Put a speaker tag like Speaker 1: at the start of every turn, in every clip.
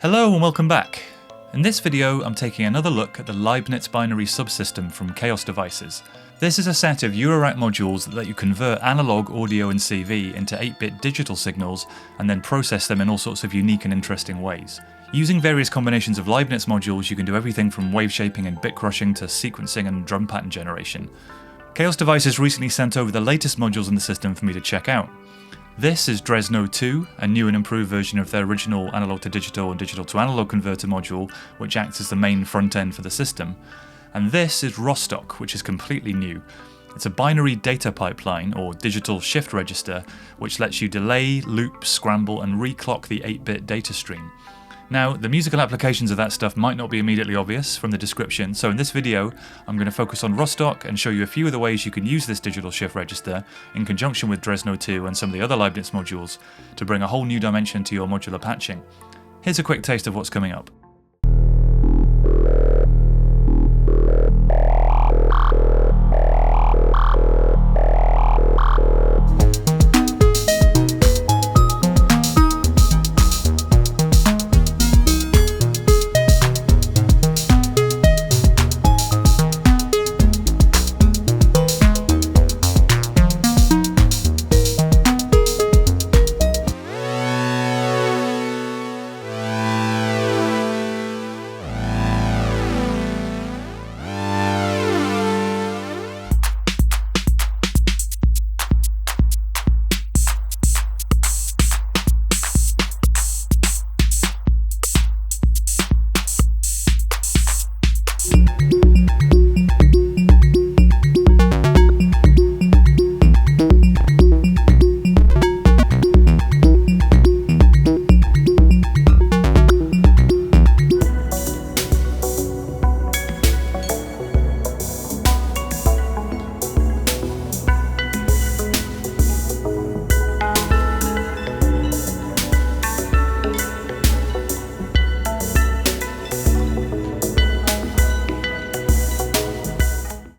Speaker 1: Hello and welcome back. In this video I'm taking another look at the Leibniz Binary Subsystem from Xaoc Devices. This is a set of Eurorack modules that let you convert analog audio and CV into 8-bit digital signals and then process them in all sorts of unique and interesting ways. Using various combinations of Leibniz modules you can do everything from waveshaping and bitcrushing to sequencing and drum pattern generation. Xaoc Devices recently sent over the latest modules in the system for me to check out. This is Drezno II, a new and improved version of their original analog to digital and digital to analog converter module, which acts as the main front end for the system. And this is Rostock, which is completely new. It's a binary data pipeline, or digital shift register, which lets you delay, loop, scramble, and reclock the 8-bit data stream. Now, the musical applications of that stuff might not be immediately obvious from the description, so in this video I'm going to focus on Rostock and show you a few of the ways you can use this digital shift register in conjunction with Drezno II and some of the other Leibniz modules to bring a whole new dimension to your modular patching. Here's a quick taste of what's coming up.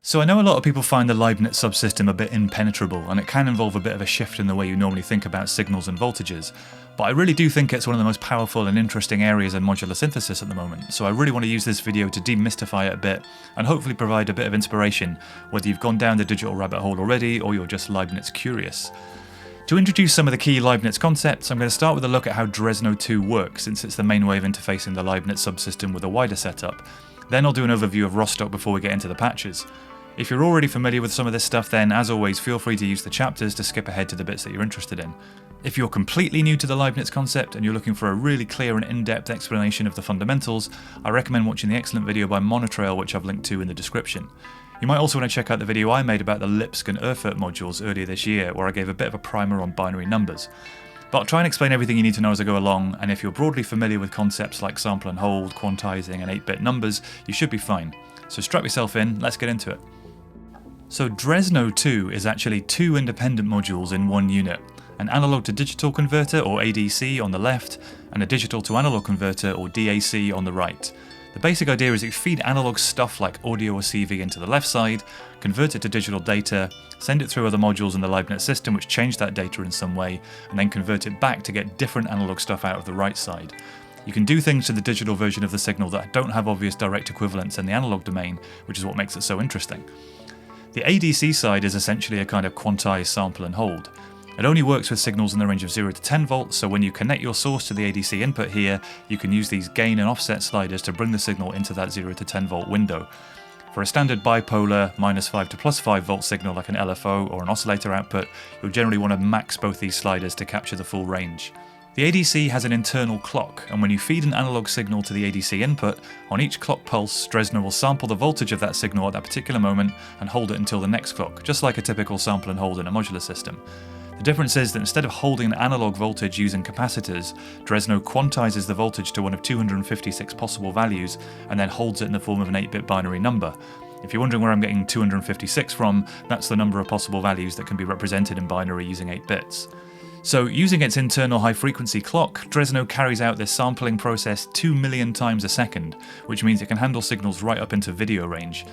Speaker 1: So I know a lot of people find the Leibniz subsystem a bit impenetrable, and it can involve a bit of a shift in the way you normally think about signals and voltages, but I really do think it's one of the most powerful and interesting areas in modular synthesis at the moment, so I really want to use this video to demystify it a bit, and hopefully provide a bit of inspiration, whether you've gone down the digital rabbit hole already, or you're just Leibniz curious. To introduce some of the key Leibniz concepts, I'm going to start with a look at how Drezno II works, since it's the main way of interfacing the Leibniz subsystem with a wider setup. Then I'll do an overview of Rostock before we get into the patches. If you're already familiar with some of this stuff, then as always feel free to use the chapters to skip ahead to the bits that you're interested in. If you're completely new to the Leibniz concept and you're looking for a really clear and in-depth explanation of the fundamentals, I recommend watching the excellent video by Monotrail, which I've linked to in the description. You might also want to check out the video I made about the Lipsk and Erfurt modules earlier this year, where I gave a bit of a primer on binary numbers. But I'll try and explain everything you need to know as I go along, and if you're broadly familiar with concepts like sample and hold, quantizing and 8-bit numbers, you should be fine. So strap yourself in, let's get into it. So Drezno II is actually two independent modules in one unit, an analog to digital converter or ADC on the left, and a digital to analog converter or DAC on the right. The basic idea is that you feed analog stuff like audio or CV into the left side, convert it to digital data, send it through other modules in the Leibniz system which change that data in some way, and then convert it back to get different analog stuff out of the right side. You can do things to the digital version of the signal that don't have obvious direct equivalents in the analog domain, which is what makes it so interesting. The ADC side is essentially a kind of quantized sample and hold. It only works with signals in the range of 0 to 10 volts, so when you connect your source to the ADC input here, you can use these gain and offset sliders to bring the signal into that 0 to 10 volt window. For a standard bipolar -5 to +5 volt signal like an LFO or an oscillator output, you'll generally want to max both these sliders to capture the full range. The ADC has an internal clock, and when you feed an analog signal to the ADC input, on each clock pulse, Drezno will sample the voltage of that signal at that particular moment and hold it until the next clock, just like a typical sample and hold in a modular system. The difference is that instead of holding an analog voltage using capacitors, Drezno quantizes the voltage to one of 256 possible values and then holds it in the form of an 8-bit binary number. If you're wondering where I'm getting 256 from, that's the number of possible values that can be represented in binary using 8 bits. So using its internal high-frequency clock, Drezno carries out this sampling process 2 million times a second, which means it can handle signals right up into video range.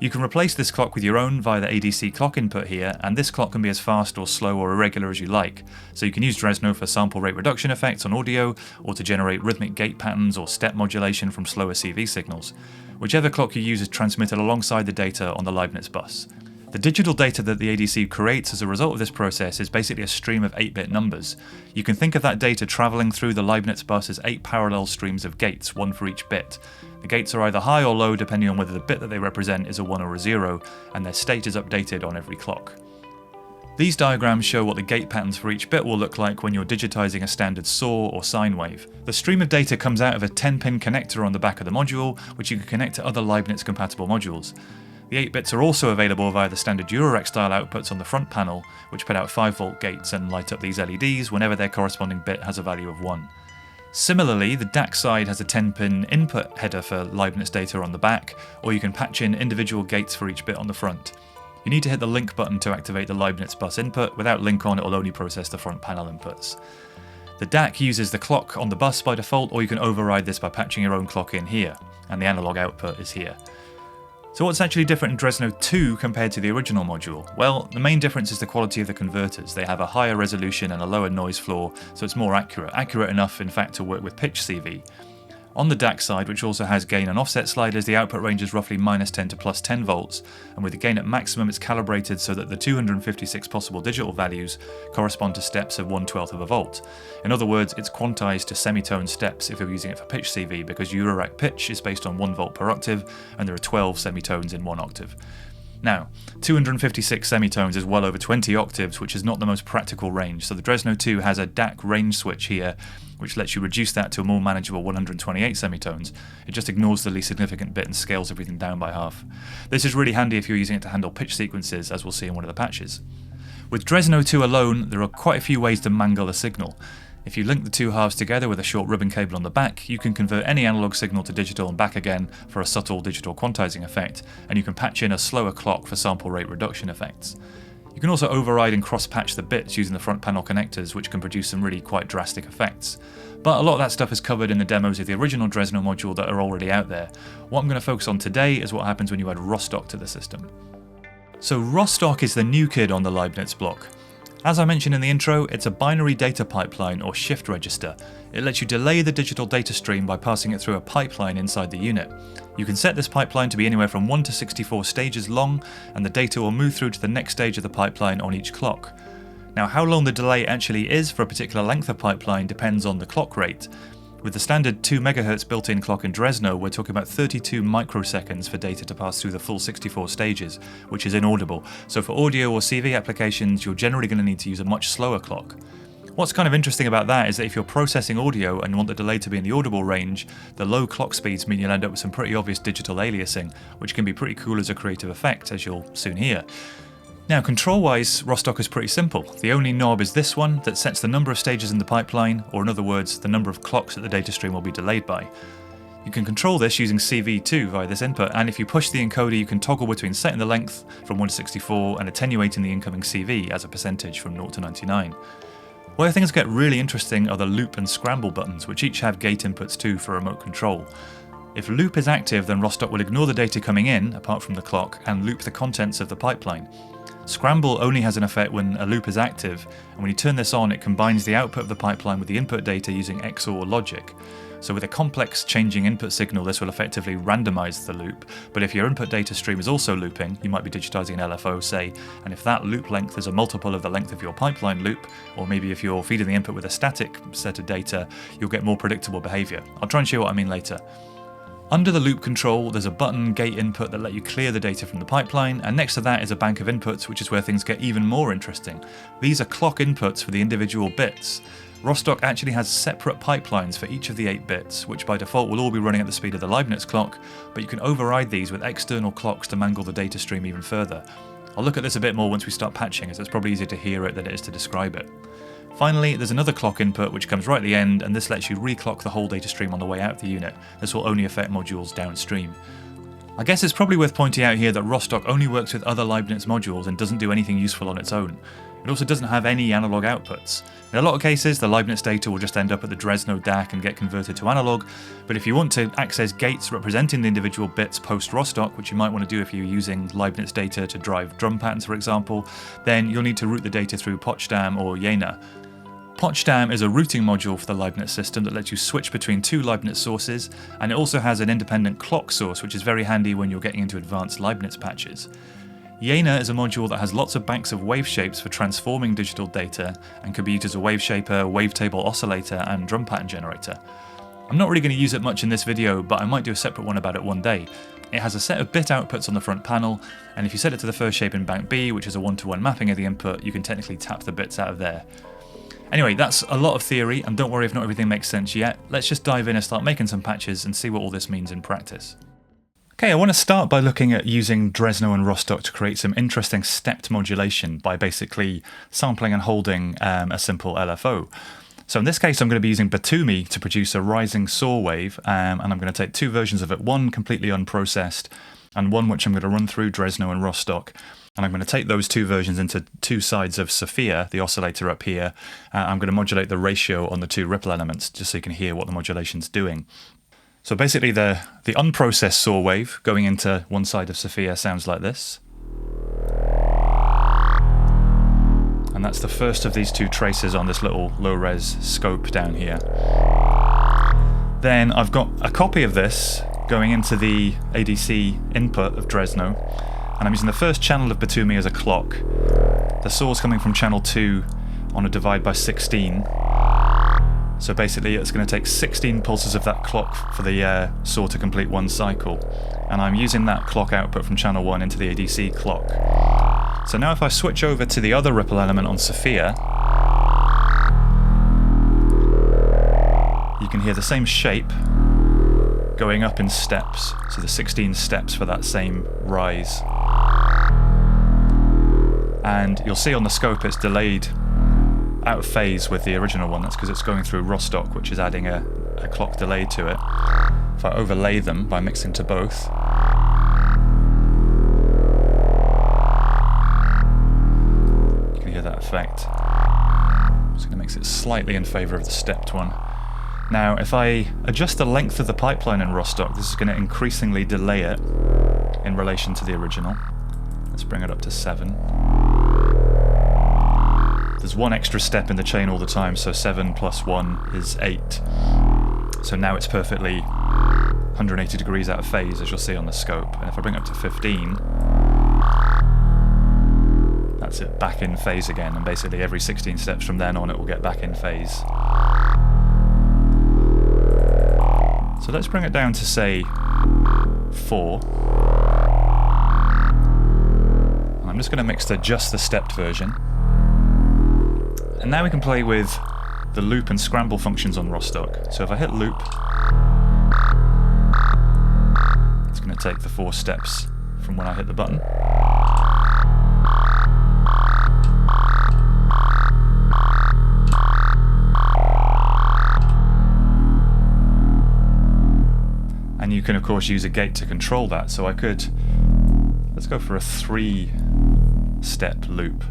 Speaker 1: You can replace this clock with your own via the ADC clock input here, and this clock can be as fast or slow or irregular as you like. So you can use Drezno for sample rate reduction effects on audio, or to generate rhythmic gate patterns or step modulation from slower CV signals. Whichever clock you use is transmitted alongside the data on the Leibniz bus. The digital data that the ADC creates as a result of this process is basically a stream of 8-bit numbers. You can think of that data travelling through the Leibniz bus as 8 parallel streams of gates, one for each bit. The gates are either high or low depending on whether the bit that they represent is a 1 or a 0, and their state is updated on every clock. These diagrams show what the gate patterns for each bit will look like when you're digitizing a standard saw or sine wave. The stream of data comes out of a 10-pin connector on the back of the module, which you can connect to other Leibniz-compatible modules. The 8 bits are also available via the standard Eurorack style outputs on the front panel, which put out 5-volt gates and light up these LEDs whenever their corresponding bit has a value of 1. Similarly, the DAC side has a 10-pin input header for Leibniz data on the back, or you can patch in individual gates for each bit on the front. You need to hit the link button to activate the Leibniz bus input. Without link on, it will only process the front panel inputs. The DAC uses the clock on the bus by default, or you can override this by patching your own clock in here, and the analog output is here. So what's actually different in Drezno II compared to the original module? Well, the main difference is the quality of the converters. They have a higher resolution and a lower noise floor, so it's more accurate enough in fact to work with pitch CV. On the DAC side, which also has gain and offset sliders, the output range is roughly -10 to +10 volts, and with the gain at maximum it's calibrated so that the 256 possible digital values correspond to steps of 1/12 of a volt. In other words, it's quantized to semitone steps if you're using it for pitch CV, because Eurorack pitch is based on 1 volt per octave, and there are 12 semitones in 1 octave. Now, 256 semitones is well over 20 octaves, which is not the most practical range, so the Drezno II has a DAC range switch here, which lets you reduce that to a more manageable 128 semitones. It just ignores the least significant bit and scales everything down by half. This is really handy if you're using it to handle pitch sequences, as we'll see in one of the patches. With Drezno II alone, there are quite a few ways to mangle a signal. If you link the two halves together with a short ribbon cable on the back, you can convert any analog signal to digital and back again for a subtle digital quantizing effect, and you can patch in a slower clock for sample rate reduction effects. You can also override and cross-patch the bits using the front panel connectors, which can produce some really quite drastic effects. But a lot of that stuff is covered in the demos of the original Drezno module that are already out there. What I'm going to focus on today is what happens when you add Rostock to the system. So Rostock is the new kid on the Leibniz block. As I mentioned in the intro, it's a binary data pipeline or shift register. It lets you delay the digital data stream by passing it through a pipeline inside the unit. You can set this pipeline to be anywhere from 1 to 64 stages long, and the data will move through to the next stage of the pipeline on each clock. Now, how long the delay actually is for a particular length of pipeline depends on the clock rate. With the standard 2 MHz built-in clock in Drezno, we're talking about 32 microseconds for data to pass through the full 64 stages, which is inaudible. So for audio or CV applications, you're generally going to need to use a much slower clock. What's kind of interesting about that is that if you're processing audio and want the delay to be in the audible range, the low clock speeds mean you'll end up with some pretty obvious digital aliasing, which can be pretty cool as a creative effect, as you'll soon hear. Now, control-wise, Rostock is pretty simple. The only knob is this one that sets the number of stages in the pipeline, or in other words, the number of clocks that the data stream will be delayed by. You can control this using CV2 via this input, and if you push the encoder, you can toggle between setting the length from 1 to 64 and attenuating the incoming CV as a percentage from 0 to 99. Where things get really interesting are the loop and scramble buttons, which each have gate inputs too for remote control. If loop is active, then Rostock will ignore the data coming in, apart from the clock, and loop the contents of the pipeline. Scramble only has an effect when a loop is active, and when you turn this on, it combines the output of the pipeline with the input data using XOR logic. So with a complex changing input signal, this will effectively randomize the loop, but if your input data stream is also looping, you might be digitizing an LFO, say, and if that loop length is a multiple of the length of your pipeline loop, or maybe if you're feeding the input with a static set of data, you'll get more predictable behavior. I'll try and show you what I mean later. Under the loop control, there's a button gate input that let you clear the data from the pipeline, and next to that is a bank of inputs, which is where things get even more interesting. These are clock inputs for the individual bits. Rostock actually has separate pipelines for each of the 8 bits, which by default will all be running at the speed of the Leibniz clock, but you can override these with external clocks to mangle the data stream even further. I'll look at this a bit more once we start patching, as it's probably easier to hear it than it is to describe it. Finally, there's another clock input which comes right at the end, and this lets you reclock the whole data stream on the way out of the unit. This will only affect modules downstream. I guess it's probably worth pointing out here that Rostock only works with other Leibniz modules and doesn't do anything useful on its own. It also doesn't have any analog outputs. In a lot of cases, the Leibniz data will just end up at the Drezno DAC and get converted to analog, but if you want to access gates representing the individual bits post-Rostock, which you might want to do if you're using Leibniz data to drive drum patterns, for example, then you'll need to route the data through Potsdam or Jena. Potsdam is a routing module for the Leibniz system that lets you switch between two Leibniz sources, and it also has an independent clock source, which is very handy when you're getting into advanced Leibniz patches. Jena is a module that has lots of banks of wave shapes for transforming digital data and can be used as a wave shaper, wavetable oscillator, and drum pattern generator. I'm not really going to use it much in this video, but I might do a separate one about it one day. It has a set of bit outputs on the front panel, and if you set it to the first shape in bank B, which is a one-to-one mapping of the input, you can technically tap the bits out of there. Anyway, that's a lot of theory, and don't worry if not everything makes sense yet. Let's just dive in and start making some patches and see what all this means in practice. Okay, I want to start by looking at using Drezno and Rostock to create some interesting stepped modulation by basically sampling and holding a simple LFO. So in this case, I'm going to be using Batumi to produce a rising saw wave, and I'm going to take two versions of it, one completely unprocessed and one which I'm going to run through Drezno and Rostock. And I'm going to take those two versions into two sides of Sophia, the oscillator up here. I'm going to modulate the ratio on the two ripple elements just so you can hear what the modulation's doing. So basically the unprocessed saw wave going into one side of Sophia sounds like this. And that's the first of these two traces on this little low-res scope down here. Then I've got a copy of this going into the ADC input of Drezno, and I'm using the first channel of Batumi as a clock. The saw's coming from channel 2 on a divide by 16. So basically it's going to take 16 pulses of that clock for the saw to complete one cycle. And I'm using that clock output from channel 1 into the ADC clock. So now if I switch over to the other ripple element on Sophia, you can hear the same shape going up in steps. So the 16 steps for that same rise. And you'll see on the scope it's delayed out of phase with the original one. That's because it's going through Rostock, which is adding a clock delay to it. If I overlay them by mixing to both, you can hear that effect. I'm just going to mix it slightly in favour of the stepped one. Now, if I adjust the length of the pipeline in Rostock, this is going to increasingly delay it in relation to the original. Let's bring it up to 7. There's one extra step in the chain all the time, so 7 plus 1 is 8. So now it's perfectly 180 degrees out of phase, as you'll see on the scope. And if I bring it up to 15, that's it, back in phase again, and basically every 16 steps from then on it will get back in phase. So let's bring it down to, say, 4. And I'm just going to mix to just the stepped version. And now we can play with the loop and scramble functions on Rostock. So if I hit loop, it's going to take the 4 steps from when I hit the button. And you can of course use a gate to control that. So I could, let's go for a 3-step loop.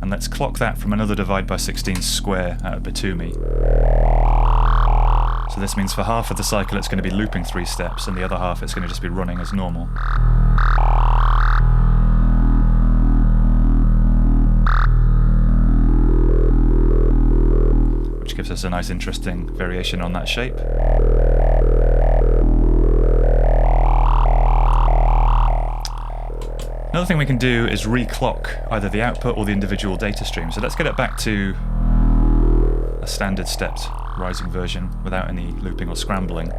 Speaker 1: And let's clock that from another divide by 16 square out of Batumi. So this means for half of the cycle it's going to be looping 3 steps, and the other half it's going to just be running as normal. Which gives us a nice interesting variation on that shape. Another thing we can do is reclock either the output or the individual data stream. So let's get it back to a standard stepped rising version without any looping or scrambling.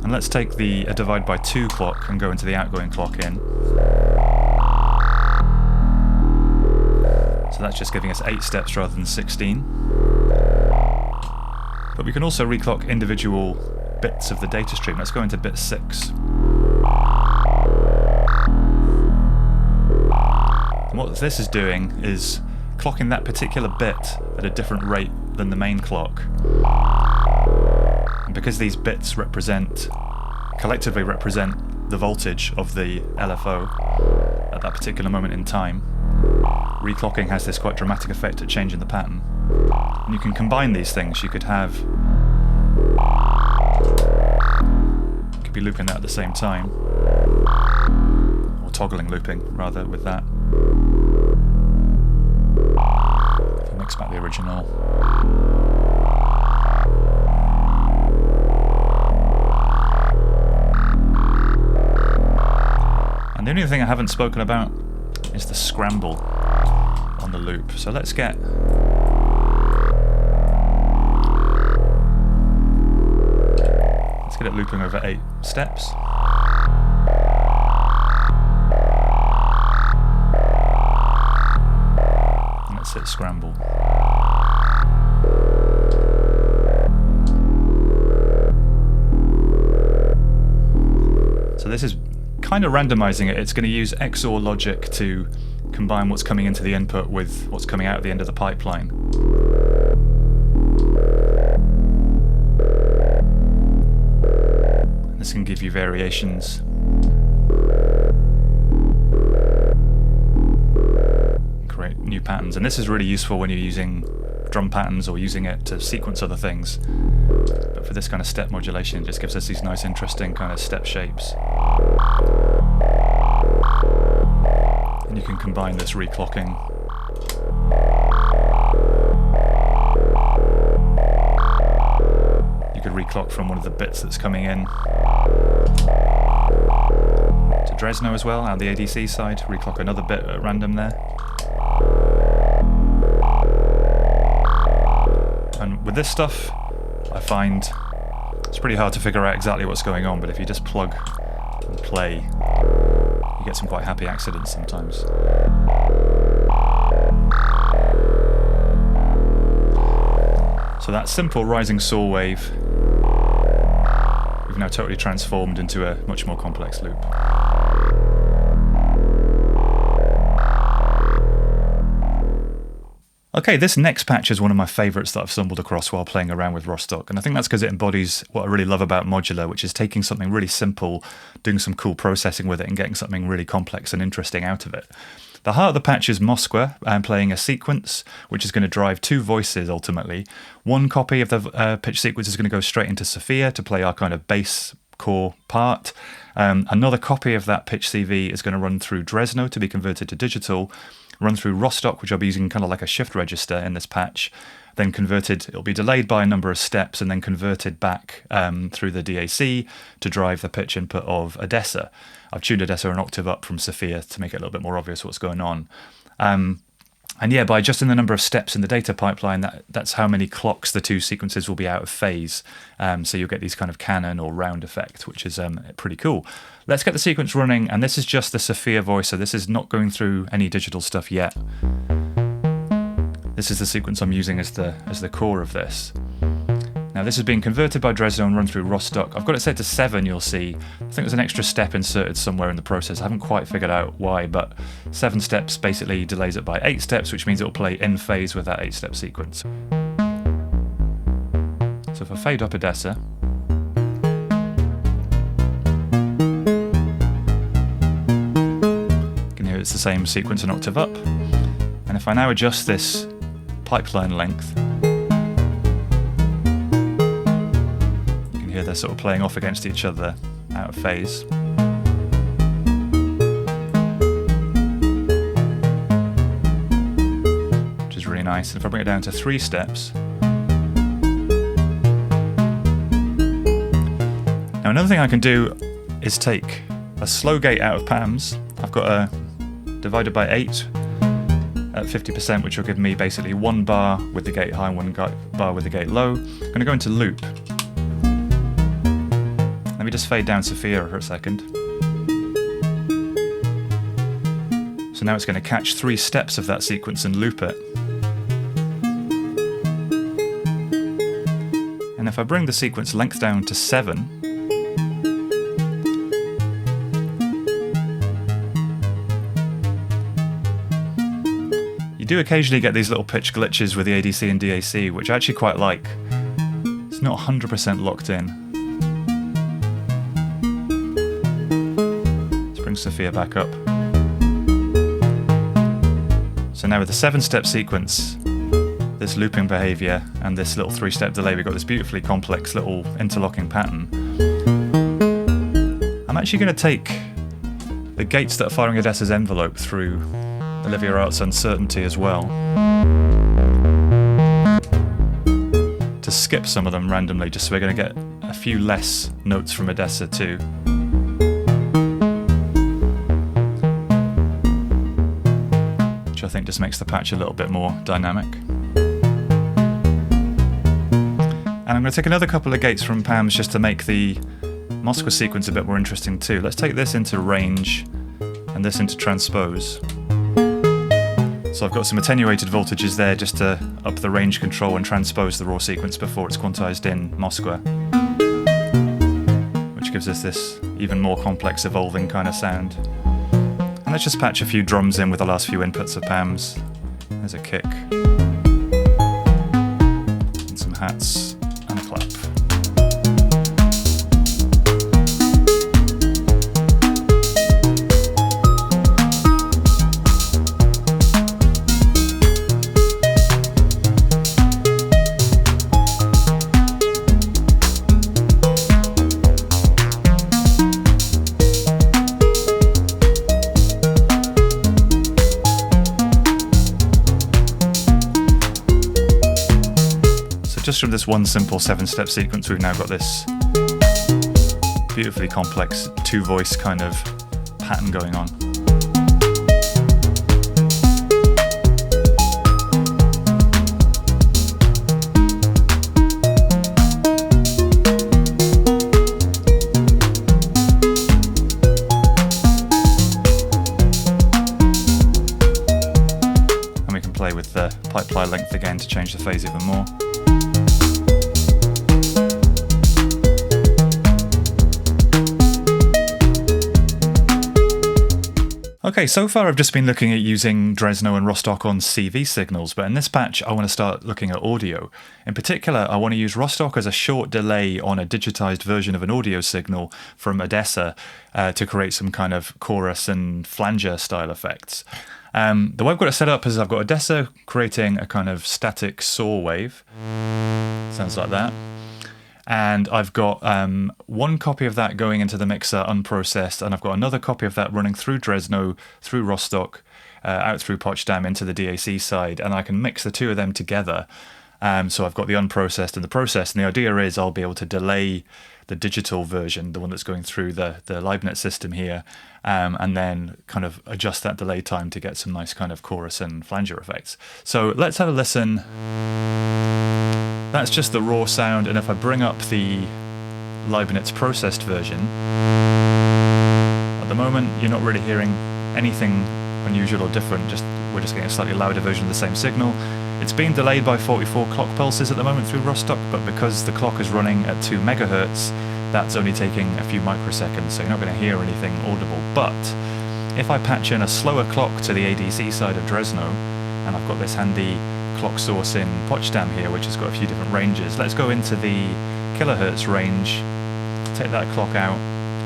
Speaker 1: And let's take a divide by 2 clock and go into the outgoing clock in. So that's just giving us 8 steps rather than 16. But we can also reclock individual bits of the data stream. Let's go into bit 6. And what this is doing is clocking that particular bit at a different rate than the main clock. And because these bits collectively represent the voltage of the LFO at that particular moment in time, Reclocking has this quite dramatic effect at changing the pattern. And you can combine these things. You could have... You could be looping that at the same time. Or toggling looping, rather, with that. If I mix back the original. And the only thing I haven't spoken about is the scramble on the loop. So let's get it looping over 8 steps. And let's hit scramble. So this is kind of randomizing it. It's going to use XOR logic to combine what's coming into the input with what's coming out at the end of the pipeline. And this can give you variations. Create new patterns. And this is really useful when you're using drum patterns or using it to sequence other things. But for this kind of step modulation, it just gives us these nice, interesting kind of step shapes. And you can combine this reclocking. You could reclock from one of the bits that's coming in to Drezno as well, out the ADC side. Reclock another bit at random there. And with this stuff, I find it's pretty hard to figure out exactly what's going on, but if you just plug and play, you get some quite happy accidents sometimes. So that simple rising saw wave, we've now totally transformed into a much more complex loop. Okay, this next patch is one of my favourites that I've stumbled across while playing around with Rostock, and I think that's because it embodies what I really love about modular, which is taking something really simple, doing some cool processing with it, and getting something really complex and interesting out of it. The heart of the patch is Moskwa. I'm playing a sequence, which is going to drive 2 voices ultimately. One copy of the pitch sequence is going to go straight into Sophia to play our kind of bass core part. Another copy of that pitch CV is going to run through Drezno to be converted to digital, run through Rostock, which I'll be using kind of like a shift register in this patch, then converted, it'll be delayed by a number of steps and then converted back through the DAC to drive the pitch input of Odessa. I've tuned Odessa an octave up from Sophia to make it a little bit more obvious what's going on. And yeah, by adjusting the number of steps in the data pipeline, that's how many clocks the 2 sequences will be out of phase. So you'll get these kind of canon or round effect, which is pretty cool. Let's get the sequence running, and this is just the Sophia voice, so this is not going through any digital stuff yet. This is the sequence I'm using as the core of this. Now this is being converted by Drezno and run through Rostock. I've got it set to 7, you'll see. I think there's an extra step inserted somewhere in the process. I haven't quite figured out why, but 7 steps basically delays it by 8 steps, which means it'll play in phase with that 8-step sequence. So if I fade up Odessa, you can hear it's the same sequence an octave up. And if I now adjust this pipeline length, here they're sort of playing off against each other out of phase. Which is really nice. And if I bring it down to 3 steps. Now another thing I can do is take a slow gate out of PAMs. I've got a divided by 8 at 50%, which will give me basically 1 bar with the gate high and 1 bar with the gate low. I'm going to go into loop. Let me just fade down Sophia for a second. So now it's going to catch 3 steps of that sequence and loop it. And if I bring the sequence length down to 7, you do occasionally get these little pitch glitches with the ADC and DAC, which I actually quite like. It's not 100% locked in. Sophia back up. So now with the 7-step sequence, this looping behavior, and this little 3-step delay, we've got this beautifully complex little interlocking pattern. I'm actually going to take the gates that are firing Odessa's envelope through Olivia Art's uncertainty as well, to skip some of them randomly, just so we're going to get a few less notes from Odessa too. Which I think just makes the patch a little bit more dynamic. And I'm going to take another couple of gates from Pam's just to make the Moskwa sequence a bit more interesting too. Let's take this into range and this into transpose. So I've got some attenuated voltages there just to up the range control and transpose the raw sequence before it's quantized in Moskwa, which gives us this even more complex evolving kind of sound. And let's just patch a few drums in with the last few inputs of Pam's. There's a kick. And some hats and a clap. Just from this one simple 7-step sequence, we've now got this beautifully complex 2-voice kind of pattern going on. And we can play with the pipeline length again to change the phase even more. Okay, so far I've just been looking at using Drezno and Rostock on CV signals, but in this patch I want to start looking at audio. In particular, I want to use Rostock as a short delay on a digitized version of an audio signal from Odessa to create some kind of chorus and flanger style effects. The way I've got it set up is I've got Odessa creating a kind of static saw wave. Sounds like that. And I've got one copy of that going into the mixer unprocessed, and I've got another copy of that running through Drezno, through Rostock, out through Potsdam into the DAC side, and I can mix the two of them together. So I've got the unprocessed and the processed, and the idea is I'll be able to delay the digital version, the one that's going through the Leibniz system here, and then kind of adjust that delay time to get some nice kind of chorus and flanger effects. So let's have a listen. That's just the raw sound, and if I bring up the Leibniz processed version, at the moment you're not really hearing anything unusual or different, we're just getting a slightly louder version of the same signal. It's being delayed by 44 clock pulses at the moment through Rostock, but because the clock is running at 2 megahertz, that's only taking a few microseconds, so you're not going to hear anything audible. But if I patch in a slower clock to the ADC side of Drezno, and I've got this handy clock source in Potsdam here, which has got a few different ranges. Let's go into the kilohertz range, take that clock out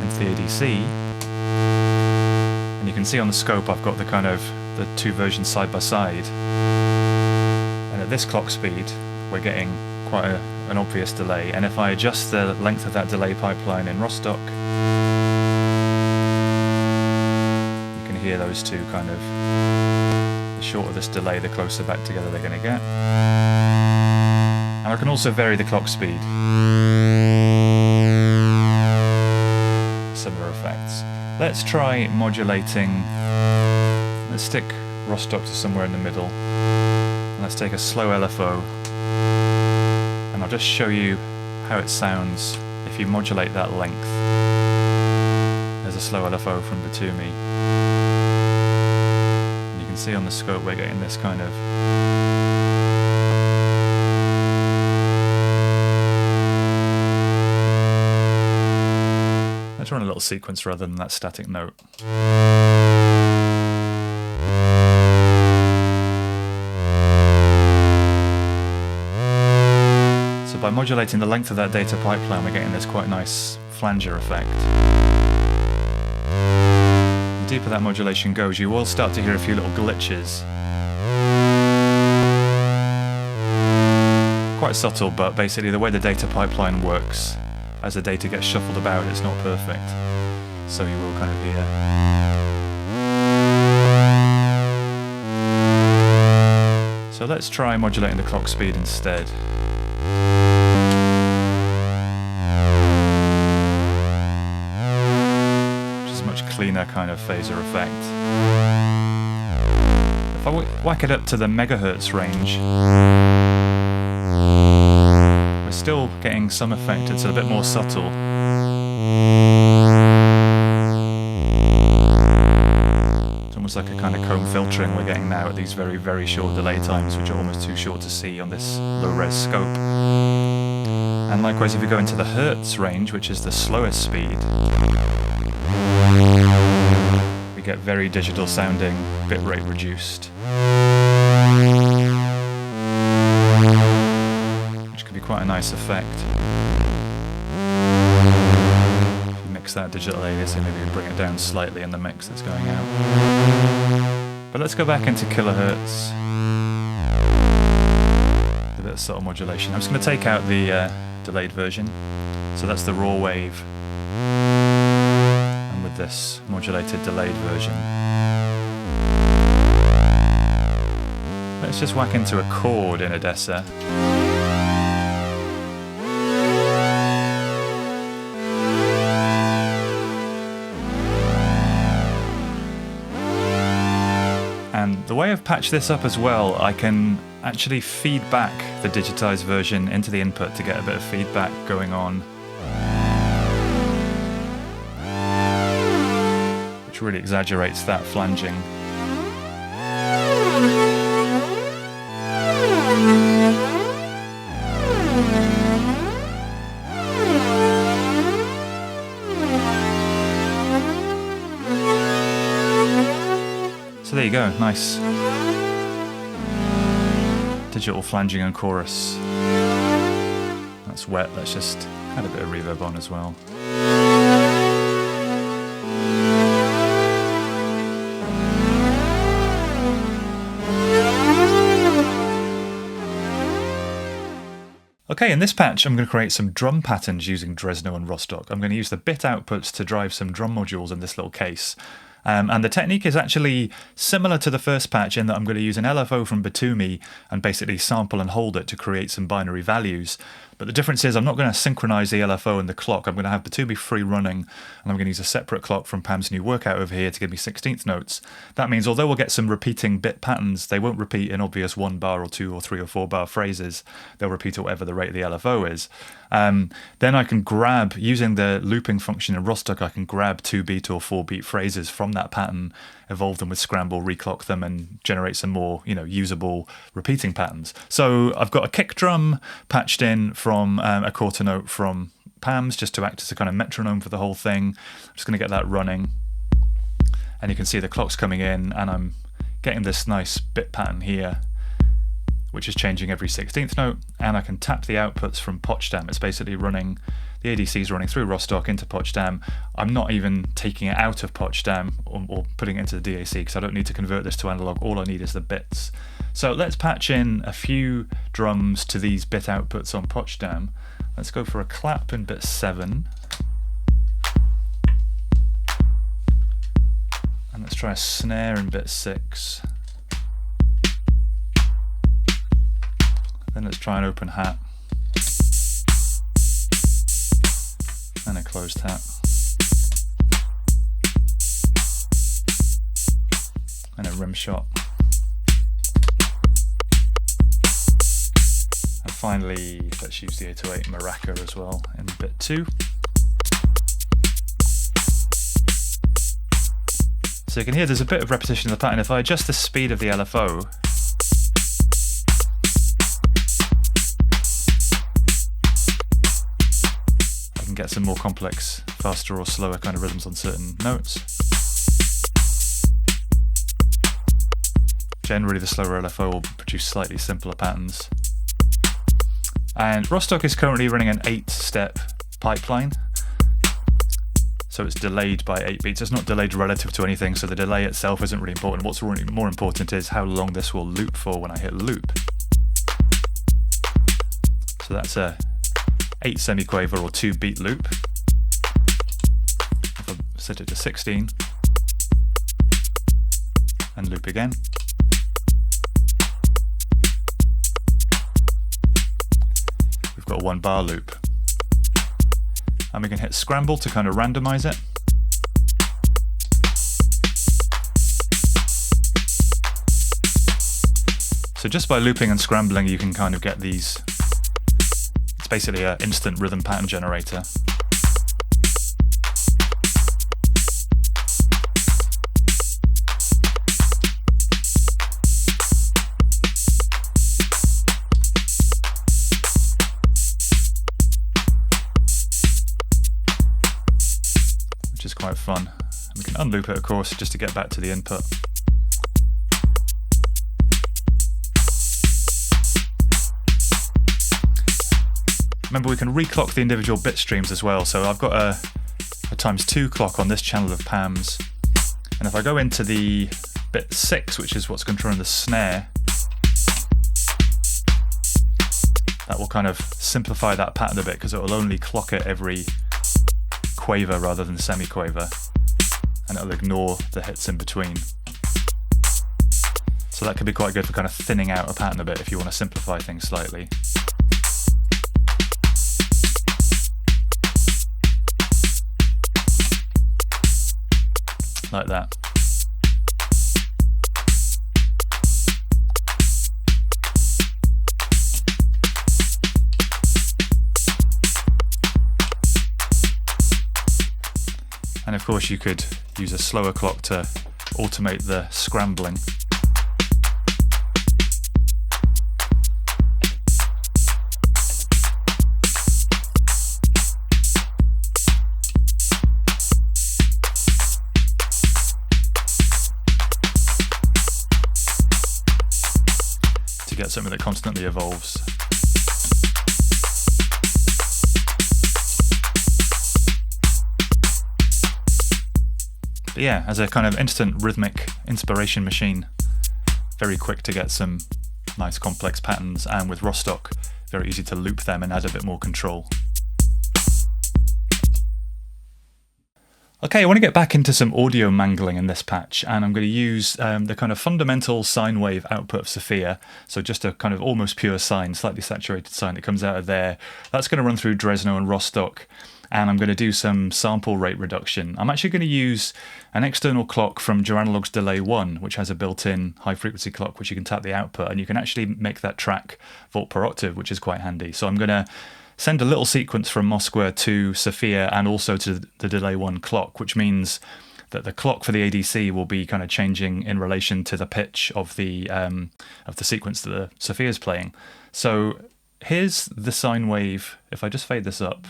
Speaker 1: into the ADC, and you can see on the scope I've got the kind of the two versions side by side. And at this clock speed, we're getting quite an obvious delay. And if I adjust the length of that delay pipeline in Rostock, you can hear those two kind of. The shorter this delay, the closer back together they're going to get. And I can also vary the clock speed. Similar effects. Let's try modulating. Let's stick Rostock to somewhere in the middle. And let's take a slow LFO. And I'll just show you how it sounds if you modulate that length. There's a slow LFO from Batumi. See on the scope we're getting this kind of let's run a little sequence rather than that static note. So by modulating the length of that data pipeline we're getting this quite nice flanger effect. The deeper that modulation goes, you will start to hear a few little glitches. quite subtle, but basically the way the data pipeline works, as the data gets shuffled about, it's not perfect. So you will kind of hear. So let's try modulating the clock speed instead. Which is a much cleaner kind of phaser effect. If I whack it up to the megahertz range, we're still getting some effect. It's a bit more subtle. It's almost like a kind of comb filtering we're getting now at these very, very short delay times, which are almost too short to see on this low-res scope. And likewise, if you go into the hertz range, which is the slowest speed, we get very digital sounding, bitrate reduced. Which can be quite a nice effect. If you mix that digital alias and maybe bring it down slightly in the mix that's going out. But let's go back into kilohertz. A bit of subtle modulation. I'm just going to take out the delayed version. So that's the raw wave. And with this modulated delayed version. Let's just whack into a chord in Odessa. And the way I've patched this up as well, I can actually feed back the digitized version into the input to get a bit of feedback going on. Which really exaggerates that flanging. So there you go, nice. Digital flanging and chorus. That's wet, let's just add a bit of reverb on as well. Okay, in this patch I'm going to create some drum patterns using Drezno and Rostock. I'm going to use the bit outputs to drive some drum modules in this little case. And the technique is actually similar to the first patch in that I'm going to use an LFO from Batumi and basically sample and hold it to create some binary values. But the difference is I'm not going to synchronize the LFO and the clock. I'm going to have Batumi free running, and I'm going to use a separate clock from Pam's new workout over here to give me 16th notes. That means although we'll get some repeating bit patterns, they won't repeat in obvious 1 bar or 2 or 3 or 4 bar phrases. They'll repeat at whatever the rate of the LFO is. Then I can grab, using the looping function in Rostock, I can grab 2-beat or 4-beat phrases from that pattern, evolve them with scramble, reclock them, and generate some more, usable repeating patterns. So I've got a kick drum patched in from a quarter note from Pam's, just to act as a kind of metronome for the whole thing. I'm just going to get that running, and you can see the clock's coming in, and I'm getting this nice bit pattern here, which is changing every 16th note, and I can tap the outputs from Potsdam. It's basically running, the ADC is running through Rostock into Potsdam. I'm not even taking it out of Potsdam or putting it into the DAC because I don't need to convert this to analog. All I need is the bits. So let's patch in a few drums to these bit outputs on Potsdam. Let's go for a clap in bit 7. And let's try a snare in bit 6. Then let's try an open hat. And a closed hat. And a rim shot. And finally, let's use the 808 maraca as well in bit 2. So you can hear there's a bit of repetition of the pattern. If I adjust the speed of the LFO, get some more complex, faster or slower kind of rhythms on certain notes. Generally the slower LFO will produce slightly simpler patterns. And Rostock is currently running an 8-step pipeline. So it's delayed by 8 beats. It's not delayed relative to anything, so the delay itself isn't really important. What's really more important is how long this will loop for when I hit loop. So that's a 8 semiquaver or 2 beat loop. If I set it to 16 and loop again. We've got a 1 bar loop. And we can hit scramble to kind of randomize it. So just by looping and scrambling, you can kind of get these. It's basically an instant rhythm pattern generator. Which is quite fun. We can unloop it, of course, just to get back to the input. Remember, we can reclock the individual bit streams as well. So I've got a ×2 clock on this channel of PAMs. And if I go into the bit 6, which is what's controlling the snare, that will kind of simplify that pattern a bit because it will only clock it every quaver rather than semiquaver. And it'll ignore the hits in between. So that could be quite good for kind of thinning out a pattern a bit if you want to simplify things slightly. Like that. And of course you could use a slower clock to automate the scrambling. Get something that constantly evolves. But yeah, as a kind of instant rhythmic inspiration machine, very quick to get some nice complex patterns, and with Rostock, very easy to loop them and add a bit more control. Okay, I want to get back into some audio mangling in this patch, and I'm going to use the kind of fundamental sine wave output of Sophia, so just a kind of almost pure sine, slightly saturated sine that comes out of there. That's going to run through Drezno and Rostock, and I'm going to do some sample rate reduction. I'm actually going to use an external clock from Generative Delay 1, which has a built-in high-frequency clock, which you can tap the output, and you can actually make that track volt per octave, which is quite handy. So I'm going to send a little sequence from Moskwa to Sophia and also to the Delay 1 clock, which means that the clock for the ADC will be kind of changing in relation to the pitch of the sequence that the Sophia is playing. So here's the sine wave. If I just fade this up,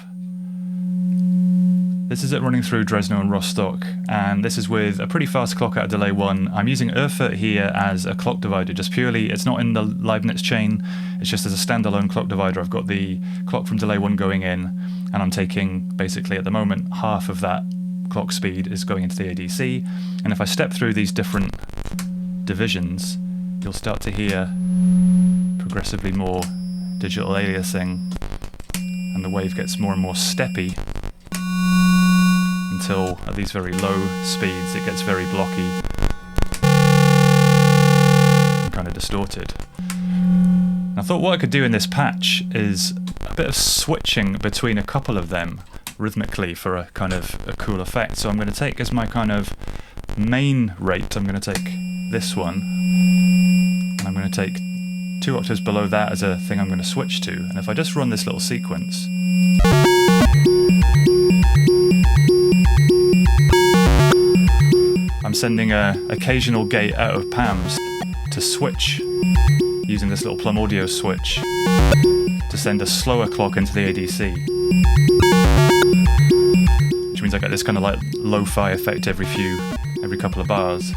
Speaker 1: this is it running through Drezno and Rostock, and this is with a pretty fast clock out of Delay 1. I'm using Erfurt here as a clock divider, just purely, it's not in the Leibniz chain, it's just as a standalone clock divider. I've got the clock from Delay 1 going in, and I'm taking, basically at the moment, half of that clock speed is going into the ADC, and if I step through these different divisions, you'll start to hear progressively more digital aliasing, and the wave gets more and more steppy, until at these very low speeds it gets very blocky and kind of distorted. And I thought what I could do in this patch is a bit of switching between a couple of them rhythmically for a kind of a cool effect. So I'm going to take as my kind of main rate, I'm going to take this one, and I'm going to take 2 octaves below that as a thing I'm going to switch to. And if I just run this little sequence, I'm sending an occasional gate out of PAMs to switch using this little Plum Audio switch to send a slower clock into the ADC, which means I get this kind of like lo-fi effect every couple of bars.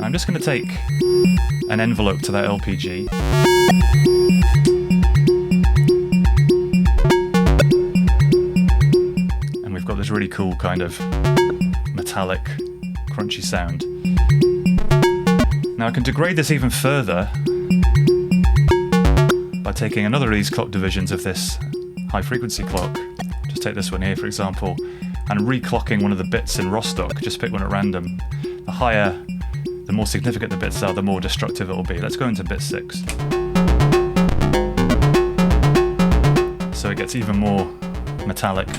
Speaker 1: I'm just going to take an envelope to that LPG. And we've got this really cool kind of metallic, crunchy sound. Now I can degrade this even further taking another of these clock divisions of this high frequency clock, just take this one here for example, and reclocking one of the bits in Rostock, just pick one at random. The higher, the more significant the bits are, the more destructive it will be. Let's go into bit 6. So it gets even more metallic.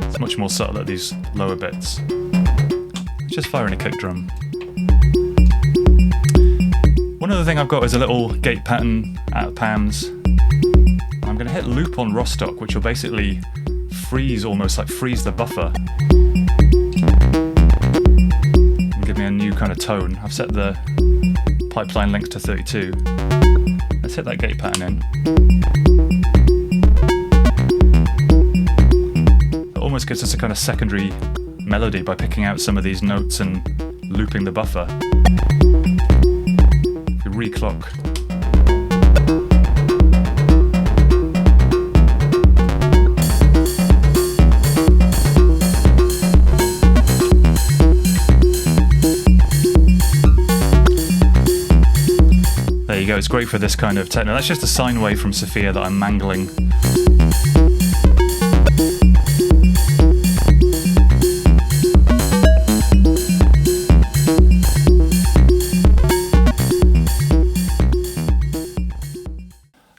Speaker 1: It's much more subtle at these lower bits. Just firing a kick drum. One other thing I've got is a little gate pattern out of Pam's. I'm going to hit loop on Rostock, which will basically freeze, almost like freeze the buffer. And give me a new kind of tone. I've set the pipeline length to 32. Let's hit that gate pattern in. It almost gives us a kind of secondary melody by picking out some of these notes and looping the buffer. If we reclock. There you go, it's great for this kind of techno. That's just a sine wave from Sophia that I'm mangling.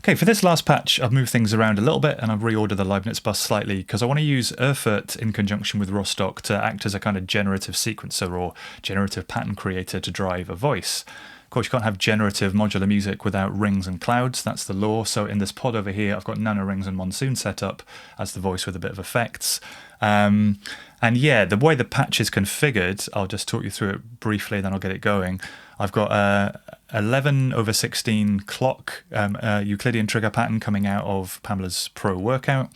Speaker 1: Okay, for this last patch, I've moved things around a little bit and I've reordered the Leibniz bus slightly because I want to use Erfurt in conjunction with Rostock to act as a kind of generative sequencer or generative pattern creator to drive a voice. Of course, you can't have generative modular music without rings and clouds. That's the law. So in this pod over here, I've got nano rings and monsoon set up as the voice with a bit of effects. And yeah, the way the patch is configured, I'll just talk you through it briefly, then I'll get it going. I've got 11/16 clock Euclidean trigger pattern coming out of Pamela's Pro workout.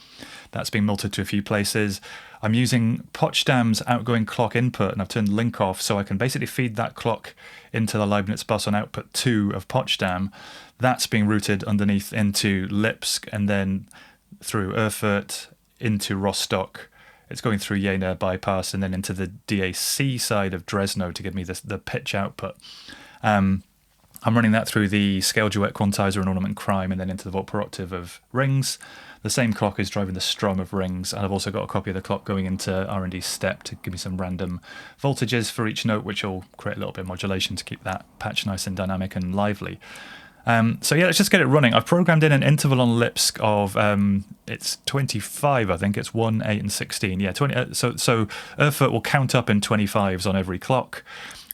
Speaker 1: That's being melted to a few places. I'm using Potsdam's outgoing clock input, and I've turned link off so I can basically feed that clock into the Leibniz bus on output 2 of Potsdam. That's being routed underneath into Lipsk and then through Erfurt into Rostock. It's going through Jena bypass and then into the DAC side of Drezno to give me the pitch output. I'm running that through the scale duet quantizer and ornament crime and then into the volt per octave of rings. The same clock is driving the strum of rings, and I've also got a copy of the clock going into R&D step to give me some random voltages for each note, which will create a little bit of modulation to keep that patch nice and dynamic and lively. So yeah, let's just get it running. I've programmed in an interval on Lipsk of it's 25, I think. It's 1, 8, and 16. Yeah, 20. So Erfurt will count up in 25s on every clock.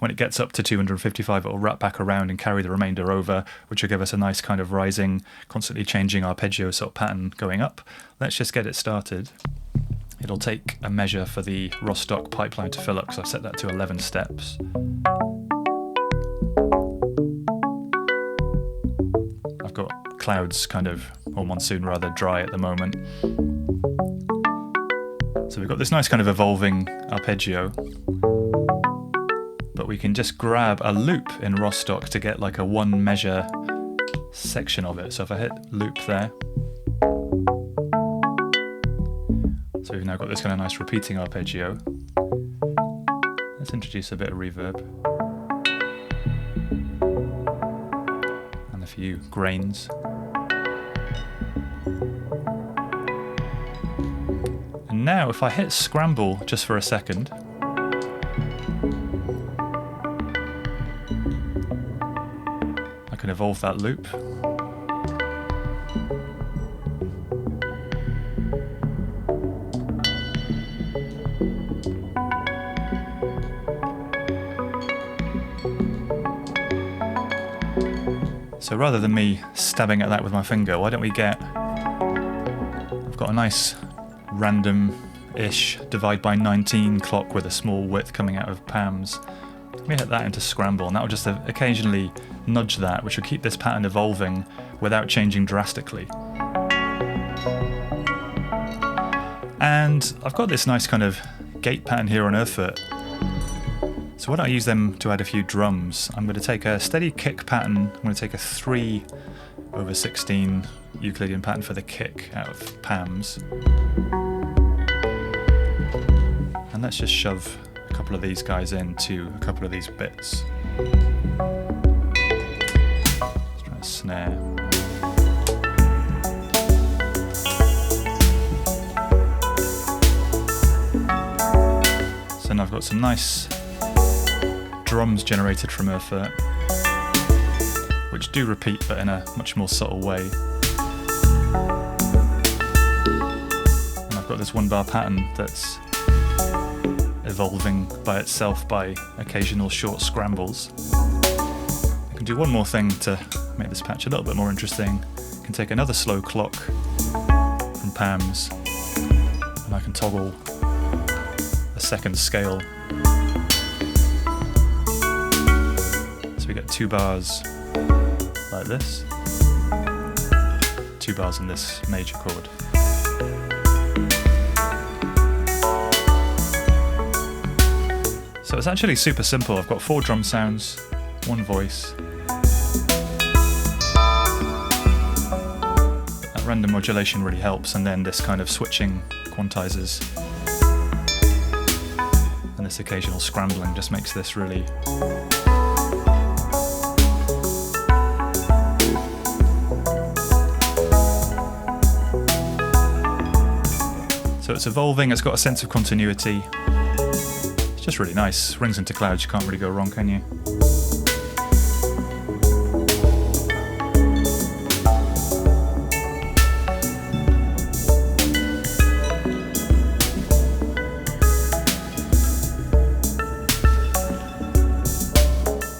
Speaker 1: When it gets up to 255, it will wrap back around and carry the remainder over, which will give us a nice kind of rising, constantly changing arpeggio sort of pattern going up. Let's just get it started. It'll take a measure for the Rostock pipeline to fill up because I've set that to 11 steps. I've got clouds kind of, or monsoon rather, dry at the moment. So we've got this nice kind of evolving arpeggio. But we can just grab a loop in Rostock to get like a one measure section of it. So if I hit loop there, so we've now got this kind of nice repeating arpeggio. Let's introduce a bit of reverb and a few grains. And now if I hit scramble just for a second, I can evolve that loop. So rather than me stabbing at that with my finger, why don't we get, I've got a nice random-ish divide by 19 clock with a small width coming out of Pam's. Let me hit that into scramble, and that will just occasionally nudge that, which will keep this pattern evolving without changing drastically. And I've got this nice kind of gate pattern here on Erfurt. So why don't I use them to add a few drums? I'm going to take a steady kick pattern. I'm going to take a 3/16 Euclidean pattern for the kick out of Pam's. And let's just shove a couple of these guys into a couple of these bits. Let's try a snare. So now I've got some nice drums generated from earth, which do repeat but in a much more subtle way. And I've got this 1-bar pattern that's evolving by itself by occasional short scrambles. I can do one more thing to make this patch a little bit more interesting. I can take another slow clock from Pam's and I can toggle a second scale. So we get 2 bars like this, 2 bars in this major chord. So it's actually super simple. I've got 4 drum sounds, 1 voice. That random modulation really helps, and then this kind of switching quantizers and this occasional scrambling just makes this really so it's evolving, it's got a sense of continuity. It's just really nice. Rings into clouds, you can't really go wrong, can you?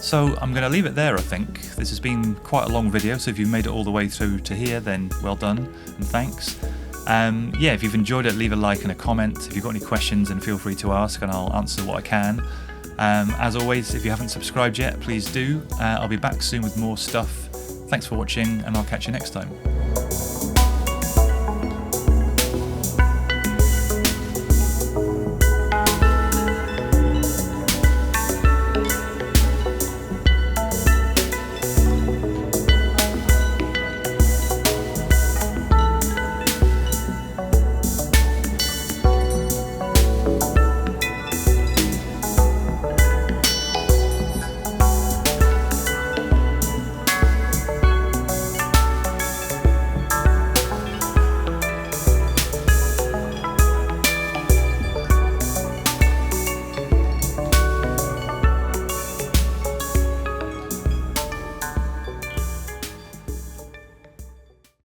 Speaker 1: So I'm going to leave it there, I think. This has been quite a long video, so if you've made it all the way through to here, then well done, and thanks. Yeah, if you've enjoyed it, leave a like and a comment. If you've got any questions, then feel free to ask and I'll answer what I can. As always, if you haven't subscribed yet, please do. I'll be back soon with more stuff. Thanks for watching, and I'll catch you next time.